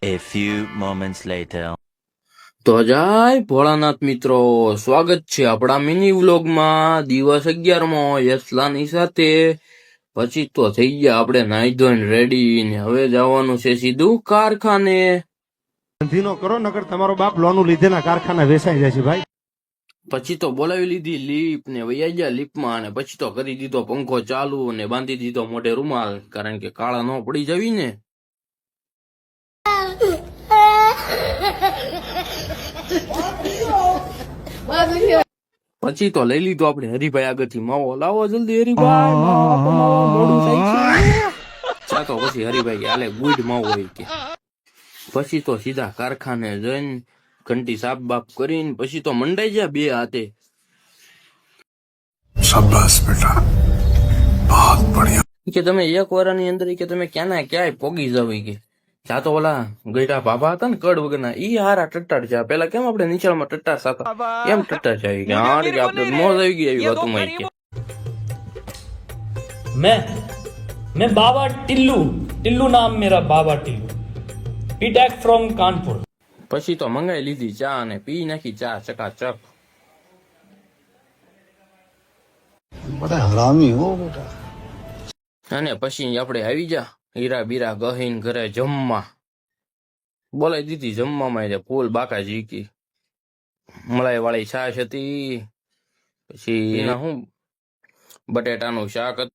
A few moments later. તો જય ભોળાનાથ મિત્રો, સ્વાગત છે આપણા મિની વ્લોગમાં. દિવસ 11મો યસલાની સાથે. પછી તો થઈ ગયા આપણે નાઈ ધોઈને રેડી ને હવે જવાનું છે સીધું કારખાને. ધંધીનો કરો નકર તમારો બાપ લોનું લીધેના કારખાના વેચાઈ જાય છે ભાઈ. પછી તો બોલાવી લીધી લીપ ને વૈયા ગયા લીપમાં, અને પછી તો કરી દીધો પંખો ચાલુ ને બાંધી દીધો મોઢે રૂમાલ, કારણ કે કાળા ન પડી જવી ને. પછી તો લઈ લીધો આપણે હરિભાઈ આગળથી માવો. લાવો જલ્દી હરિભાઈ, માવો મોડું થાય છે. ચા તો પછી હરિભાઈ હાલે ગુડ માવો હોય કે. પછી તો સીધા કારખાને જઈને ઘંટી સાફ બાફ કરીને પછી તો મંડાઈ ગયા બે હાથે. શાબાશ બેટા, બહુત બઢિયા. કે તમે એક વારની અંદર કે તમે ક્યાંના ક્યાંય પોગી જાવ કે. ચા તો ઓલા ગઈડા બાબા હતા ને કડ વગરના, ઈ હારા ટટ્ટાર ચા. પેલા કેમ આપણે નીચાણમાં ટટ્ટાર સાતા, એમ ટટ્ટાર ચા કે હાડી કે આપણે મોજ આવી ગઈ એવી વાતોમાં કે. मैं बाबा टिल्लू नाम मेरा बाबा टिल्लू, बीटेक फ्रॉम कानपुर. પછી તો મંગાઈ લીધી ચા અને પી નાખી ચા ચકાચક. બડા હરામી હો બેટા. અને પછી આપણે આવી જા હીરા બીરા ગહીન ઘરે જમવા. બોલાવી દીધી જમવામાં ફૂલ બાકા જીકી. મલાઈ વાળી છાશ હતી, પછી શું બટેટાનું શાક હતું.